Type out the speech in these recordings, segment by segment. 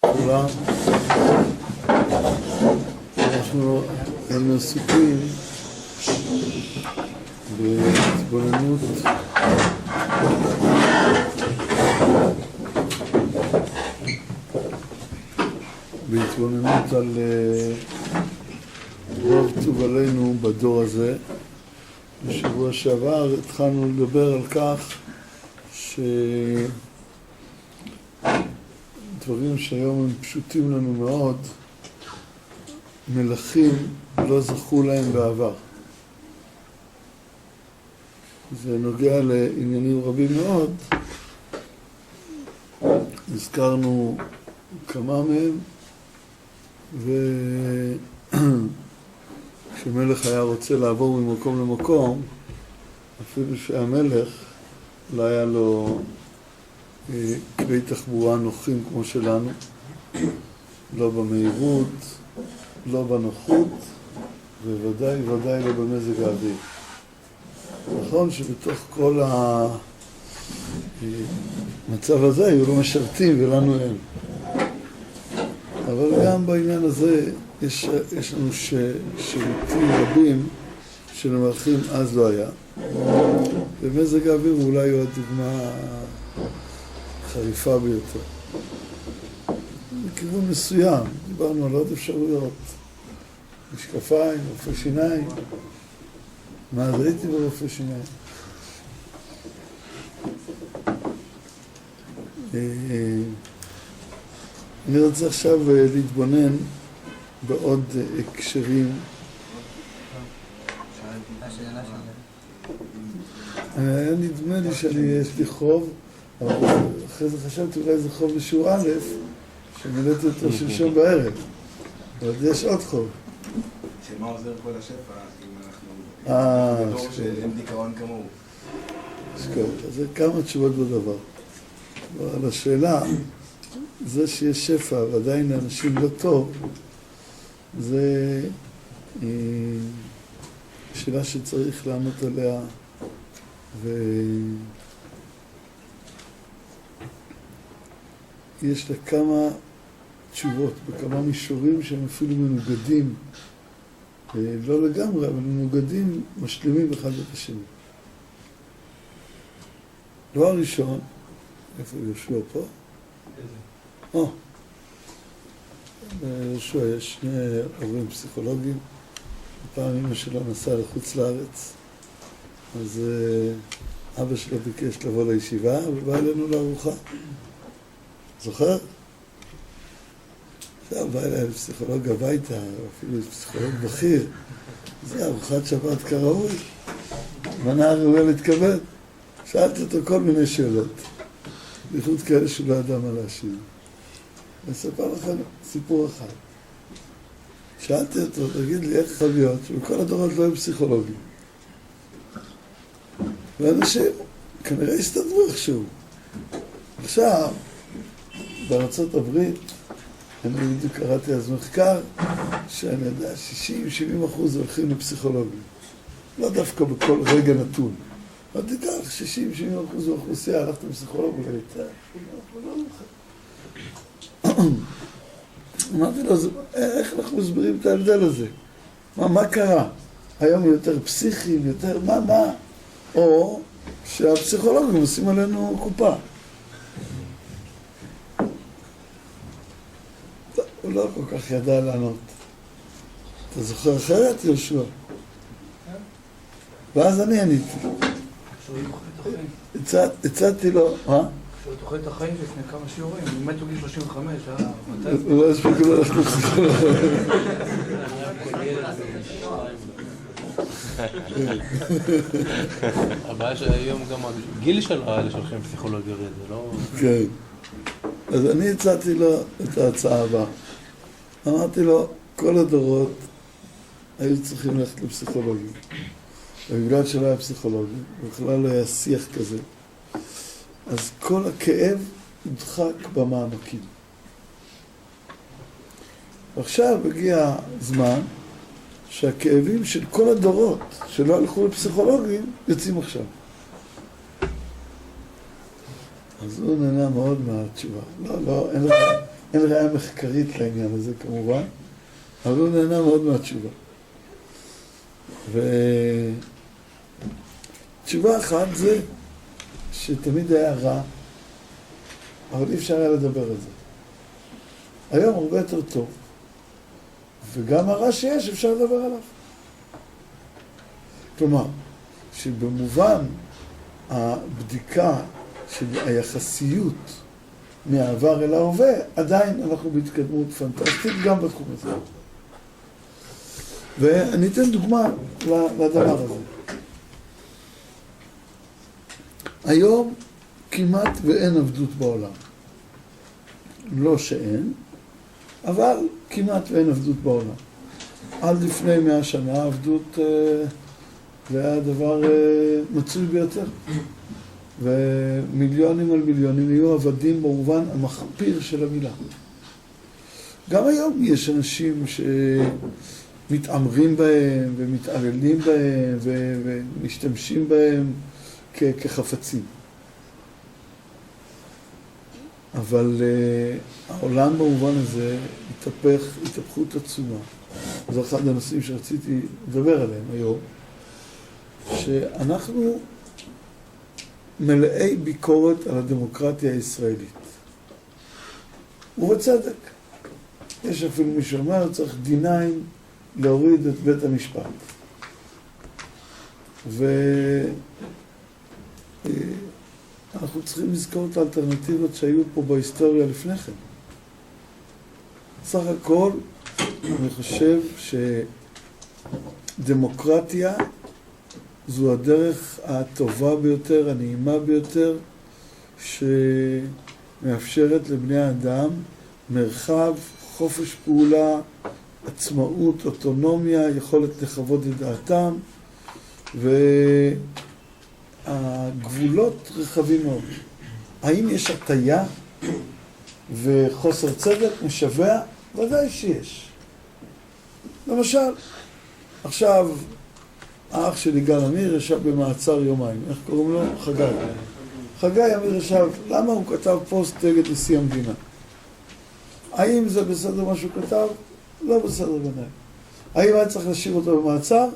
לכולם. אנחנו עסוקים בהתבוננות על רוב טוב עלינו בדור הזה. בשבוע שעבר התחלנו לדבר על כך שדברים שהיום הם פשוטים לנו מאוד, מלכים לא זכו להם בעבר. זה נוגע לעניינים רבים מאוד. הזכרנו כמה מהם, וכשמלך היה רוצה לעבור ממקום למקום, אפילו שהמלך לא היה לו כלי תחבורה נוחים כמו שלנו, לא במהירות, לא בנוחות, וודאי לא במזג האוויר. נכון שבתוך כל המצב הזה היו לו משרתים ולנו אין. אבל גם בעניין הזה יש לנו שירותים רבים שלמלכים אז לא היה. ומזג האוויר אולי הוא הדוגמה חריפה ביותר. בכיוון מסוים, דיברנו על עוד אפשרויות. משקפיים, רופא שיניים. מה, אז הייתי ברופא שיניים. אני רוצה עכשיו להתבונן בעוד הקשרים. היה נדמה לי שיש לי חוב, אבל אחרי זה חשבתי אולי זה חוב בשיעור א', שמילאתי אותו שלשום בערב. אבל יש עוד חוב. שמה עוזר כל השפע אם אנחנו בדור שאין דיכאון כמוהו? אז זה כמה תשובות בדבר. על השאלה, זה שיש שפע ועדיין לאנשים לא טוב, זה שאלה שצריך לענות עליה, ויש לה כמה תשובות בכמה מישורים שהם אפילו מנוגדים, לא לגמרי, אבל מנוגדים, משלימים אחד את השני. דבר ראשון, איפה יהושע פה? ביהושע יש שני הורים פסיכולוגיים. הפעם אמא שלו נסעה לחוץ לארץ, אז אבא שלו ביקש לבוא לישיבה ובא אלינו לארוחה. זוכר? עכשיו בא אליי פסיכולוג הביתה, אפילו פסיכולוג בכיר. זה ארוחת שבת כראוי. מנה ראויה להתכבד. שאלתי אותו כל מיני שאלות. בייחוד כאלה שהוא לא ידע מה להשיב. אני אספר לכם סיפור אחד. שאלתי אותו, תגיד לי, איך יכול להיות שבכל הדורות לא היו פסיכולוגים? ואנשים כנראה הסתדרו איכשהו. עכשיו, בארצות הברית, אני בדיוק קראתי אז מחקר, שאני יודע, 60-70% הולכים לפסיכולוגים. לא דווקא בכל רגע נתון. אבל תיקח, 60-70% מהאוכלוסייה, הלכת לפסיכולוג אולי יותר. אמרתי לו, איך אנחנו מסבירים את ההבדל הזה? מה קרה? היום יותר פסיכיים, יותר מה? או שהפסיכולוגים עושים עלינו קופה. הוא לא כל כך ידע לענות. אתה זוכר אחרת, יהושע? ואז אני עניתי. הצעתי לו, שהוא תוחלת החיים לפני כמה שיעורים, הוא מת בגיל 35, מתי? הוא לא הספיק לו ללכת לפסיכולוג. הבעיה שהיום גם הגיל של האלה שהולכים פסיכולוג יורד, זה לא... כן. אז אני הצעתי לו את ההצעה הבאה. אמרתי לו, כל הדורות היו צריכים ללכת לפסיכולוגים. ובגלל שלא היה פסיכולוגים, בכלל לא היה שיח כזה. אז כל הכאב נדחק במעמקים. עכשיו הגיע זמן שהכאבים של כל הדורות שלא הלכו לפסיכולוגים יוצאים עכשיו. אז הוא נהנה מאוד מהתשובה. לא, אין לך, אין ראיה מחקרית לעניין הזה כמובן, אבל הוא נהנה מאוד מהתשובה. ותשובה אחת זה שתמיד היה רע, אבל אי אפשר היה לדבר על זה. היום הרבה יותר טוב, וגם הרע שיש אפשר לדבר עליו. כלומר, שבמובן הבדיקה של היחסיות מהעבר אל ההווה, עדיין אנחנו בהתקדמות פנטסטית גם בתחום הזה. ואני אתן דוגמה לדבר הזה. היום כמעט ואין עבדות בעולם. לא שאין, אבל כמעט ואין עבדות בעולם. עד לפני 100 שנה עבדות זה היה דבר מצוי ביותר. ומיליונים על מיליונים יהיו עבדים במובן המחפיר של המילה. גם היום יש אנשים שמתעמרים בהם ומתעללים בהם ומשתמשים בהם כחפצים. אבל העולם במובן הזה התהפכות עצומה. זה אחד הנושאים שרציתי לדבר עליהם היום, שאנחנו מלאי ביקורת על הדמוקרטיה הישראלית. ובצדק. יש אפילו מי שאומר, צריך D9 להוריד את בית המשפט. ואנחנו צריכים לזכור את האלטרנטיבות שהיו פה בהיסטוריה לפני כן. סך הכל, אני חושב שדמוקרטיה זו הדרך הטובה ביותר, הנעימה ביותר, שמאפשרת לבני האדם מרחב, חופש פעולה, עצמאות, אוטונומיה, יכולת לחוות את דעתם, והגבולות רחבים מאוד. האם יש הטיה וחוסר צדק משווע? ודאי שיש. למשל, עכשיו, האח של יגאל עמיר ישב במעצר יומיים. איך קוראים לו? חגי. חגי עמיר ישב, למה הוא כתב פוסט נגד נשיא המדינה? האם זה בסדר מה שהוא כתב? לא בסדר בעיניי. האם היה צריך להשאיר אותו במעצר?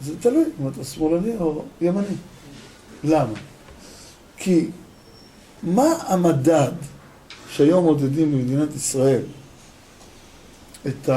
זה תלוי, אם אתה שמאלני או ימני. למה? כי מה המדד שהיום מודדים במדינת ישראל את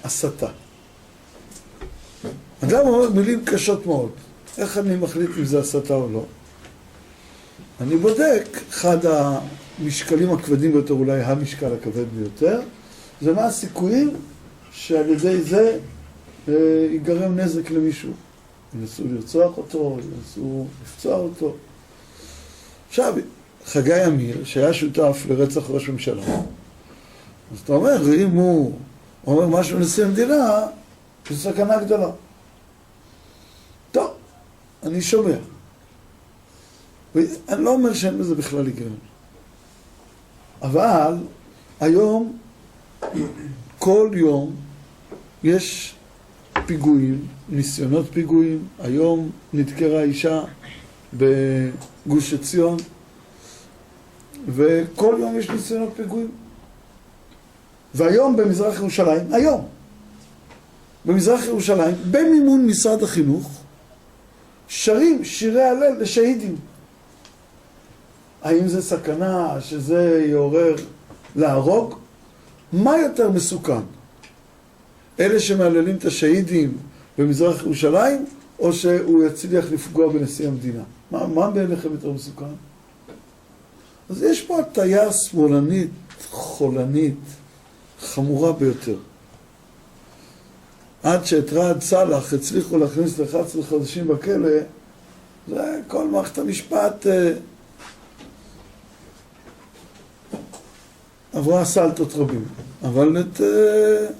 ההסתה? אדם אומר מילים קשות מאוד. איך אני מחליט אם זה הסתה או לא? אני בודק, אחד המשקלים הכבדים ביותר, אולי המשקל הכבד ביותר, זה מה הסיכויים שעל ידי זה ייגרם נזק למישהו. ינסו לרצוח אותו, ינסו לפצוע אותו. עכשיו, חגי עמיר, שהיה שותף לרצח ראש ממשלה, אז אתה אומר, אם הוא אומר משהו לנשיא המדינה, זו סכנה גדולה. טוב, אני שומע. ואני לא אומר שאין בזה בכלל היגיון. אבל היום, כל יום, יש פיגועים, ניסיונות פיגועים. היום נדקרה אישה בגוש עציון, וכל יום יש ניסיונות פיגועים. והיום במזרח ירושלים, היום, במזרח ירושלים, במימון משרד החינוך, שרים שירי הלל לשהידים. האם זה סכנה שזה יעורר להרוג? מה יותר מסוכן? אלה שמהללים את השהידים במזרח ירושלים, או שהוא יצליח לפגוע בנשיא המדינה? מה בעיניכם יותר מסוכן? אז יש פה הטיה שמאלנית, חולנית, חמורה ביותר. עד שאת רעד סלאח הצליחו להכניס ל-11 חודשים בכלא, זה כל מערכת המשפט עברה סלטות רבים. אבל את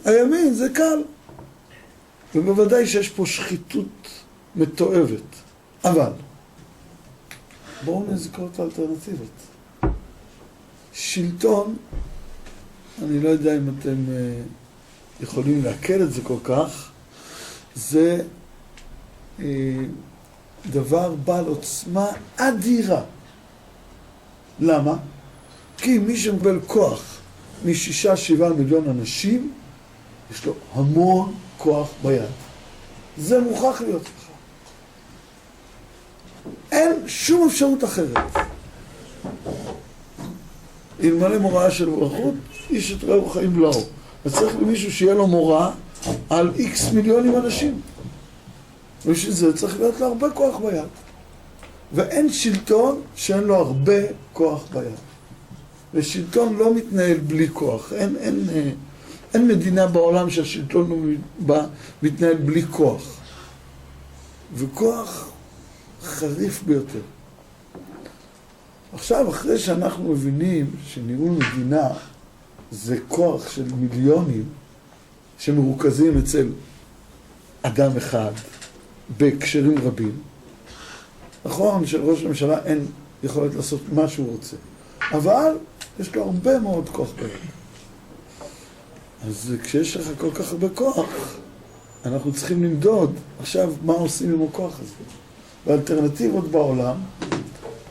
הימין זה קל. ובוודאי שיש פה שחיתות מתועבת. אבל, בואו נזכור את האלטרנטיבות. שלטון, אני לא יודע אם אתם יכולים להקל את זה כל כך, זה דבר בעל עוצמה אדירה. למה? כי מי שמקבל כוח מ6-7 מיליון אנשים, יש לו המון כוח ביד. זה מוכרח להיות לך. אין שום אפשרות אחרת. אלמלא מוראה של ברכות, איש את רעהו חיים בלעו. אז צריך למישהו שיהיה לו מוראה על X מיליונים אנשים. ובשביל זה צריך להיות לו הרבה כוח ביד. ואין שלטון שאין לו הרבה כוח ביד. ושלטון לא מתנהל בלי כוח. אין מדינה בעולם שהשלטון מתנהל בלי כוח. וכוח חריף ביותר. עכשיו, אחרי שאנחנו מבינים שניהול מדינה זה כוח של מיליונים שמרוכזים אצל אדם אחד בהקשרים רבים, נכון שלראש הממשלה אין יכולת לעשות מה שהוא רוצה, אבל יש לו הרבה מאוד כוח ביד. אז כשיש לך כל כך הרבה כוח, אנחנו צריכים למדוד עכשיו מה עושים עם הכוח הזה. והאלטרנטיבות בעולם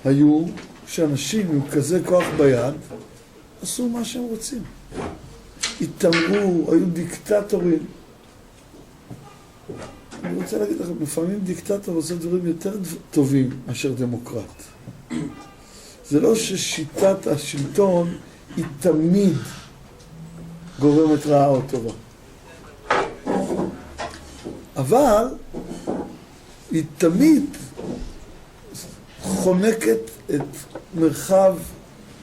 היו שאנשים עם כזה כוח ביד עשו מה שהם רוצים. התאמרו, היו דיקטטורים. אני רוצה להגיד לכם, לפעמים דיקטטור עושה דברים יותר טובים מאשר דמוקרט. זה לא ששיטת השלטון היא תמיד גורמת רעה או טובה. אבל היא תמיד חונקת את מרחב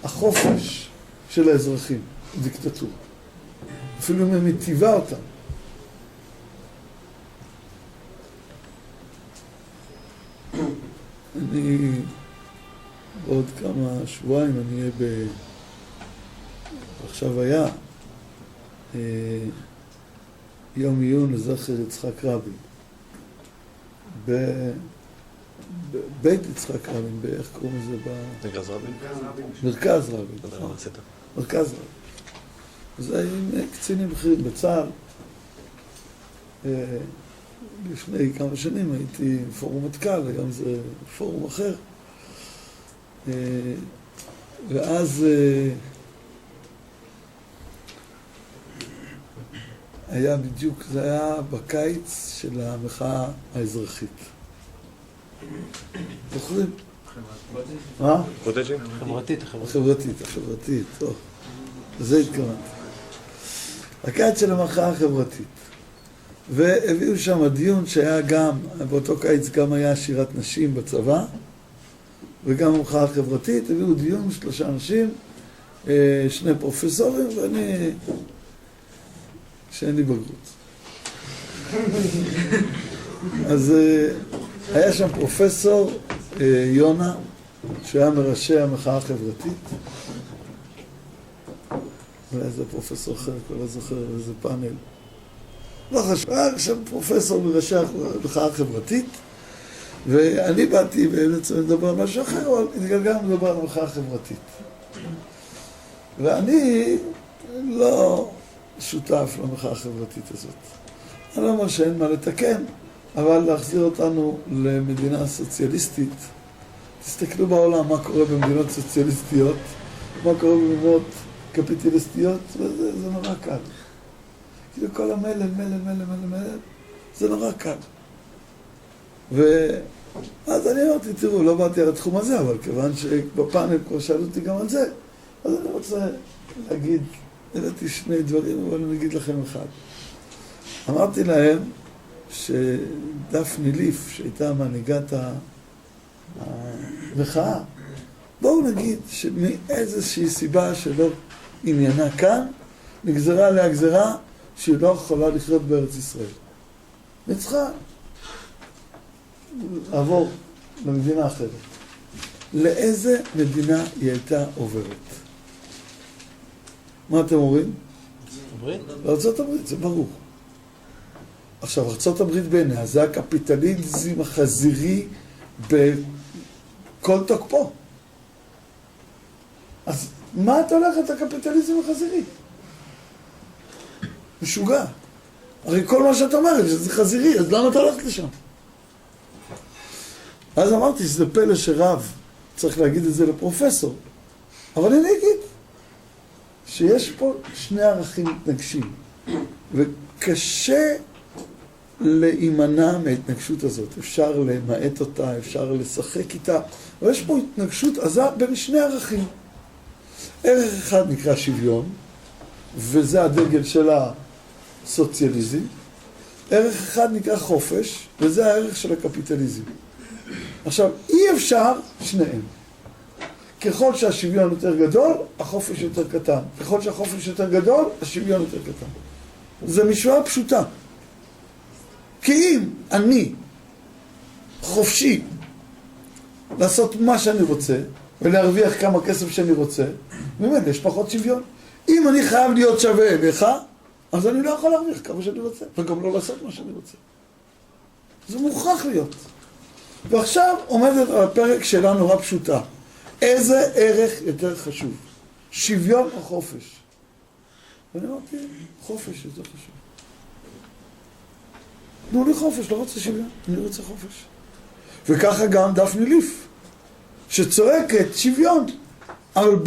החופש של האזרחים, דיקטטורה. אפילו אם היא מטיבה אותם. אני בעוד כמה שבועיים אני אהיה עכשיו היה יום עיון לזכר יצחק רבין בבית יצחק רבין, איך קוראים לזה? מרכז רבין? מרכז רבין. מרכז רבין. זה עם קצינים בכירים בצה"ל. לפני כמה שנים הייתי פורום מטכ"ל, היום זה פורום אחר. ואז היה בדיוק, זה היה בקיץ של המחאה האזרחית. זוכרים? מה? חברתית. החברתית, טוב. לזה התכוונתי. הקיץ של המחאה החברתית. והביאו שם דיון שהיה גם, באותו קיץ גם היה שירת נשים בצבא, וגם המחאה החברתית, הביאו דיון 3 אנשים, 2 פרופסורים, ואני, שאין לי בגרות. אז היה שם פרופסור יונה, שהיה מראשי המחאה החברתית. אולי זה פרופסור אחר, כבר לא זוכר איזה פאנל. לא חשוב, היה שם פרופסור מראשי המחאה החברתית, ואני באתי בעצם לדבר על משהו אחר, אבל התגלגלנו לדבר על המחאה החברתית. ואני לא שותף למחאה החברתית הזאת. אני לא אומר שאין מה לתקן, אבל להחזיר אותנו למדינה סוציאליסטית. תסתכלו בעולם מה קורה במדינות סוציאליסטיות, מה קורה במדינות קפיטליסטיות, זה נורא קל. כאילו כל המלל, מלל, זה נורא קל. ואז אני אמרתי, תראו, לא באתי על התחום הזה, אבל כיוון שבפאנל כבר שאלו אותי גם על זה, אז אני רוצה להגיד, הבאתי 2 דברים, אבל אני אגיד לכם אחד. אמרתי להם שדפני ליף, שהייתה מנהיגת המחאה, בואו נגיד שמאיזושהי סיבה שלא עניינה כאן, נגזרה עליה גזרה שהיא לא יכולה לחיות בארץ ישראל. וצריכה לעבור למדינה אחרת. לאיזה מדינה היא הייתה עוברת? מה אתם אומרים? לארצות הברית, זה ברור. עכשיו, ארצות הברית בעיניה זה הקפיטליזם החזירי בכל תוקפו. אז מה את הולכת לקפיטליזם החזירי? משוגע. הרי כל מה שאת אומרת שזה חזירי, אז למה אתה הולכת לשם? אז אמרתי שזה פלא שרב צריך להגיד את זה לפרופסור. אבל אני אגיד, שיש פה שני ערכים מתנגשים, וקשה להימנע מההתנגשות הזאת. אפשר למעט אותה, אפשר לשחק איתה, אבל יש פה התנגשות עזה בין שני ערכים. ערך אחד נקרא שוויון, וזה הדגל של הסוציאליזם. ערך אחד נקרא חופש, וזה הערך של הקפיטליזם. עכשיו, אי אפשר שניהם. ככל שהשוויון יותר גדול, החופש יותר קטן. ככל שהחופש יותר גדול, השוויון יותר קטן. זה משוואה פשוטה. כי אם אני חופשי לעשות מה שאני רוצה, ולהרוויח כמה כסף שאני רוצה, באמת יש פחות שוויון. אם אני חייב להיות שווה אליך, אז אני לא יכול להרוויח כמה שאני רוצה, וגם לא לעשות מה שאני רוצה. זה מוכרח להיות. ועכשיו עומדת על הפרק שאלה נורא פשוטה. איזה ערך יותר חשוב? שוויון או חופש? ואני אמרתי, חופש יותר חשוב. תנו לי חופש, לא רוצה שוויון, אני רוצה חופש. וככה גם דפני ליף, שצועקת שוויון, אבל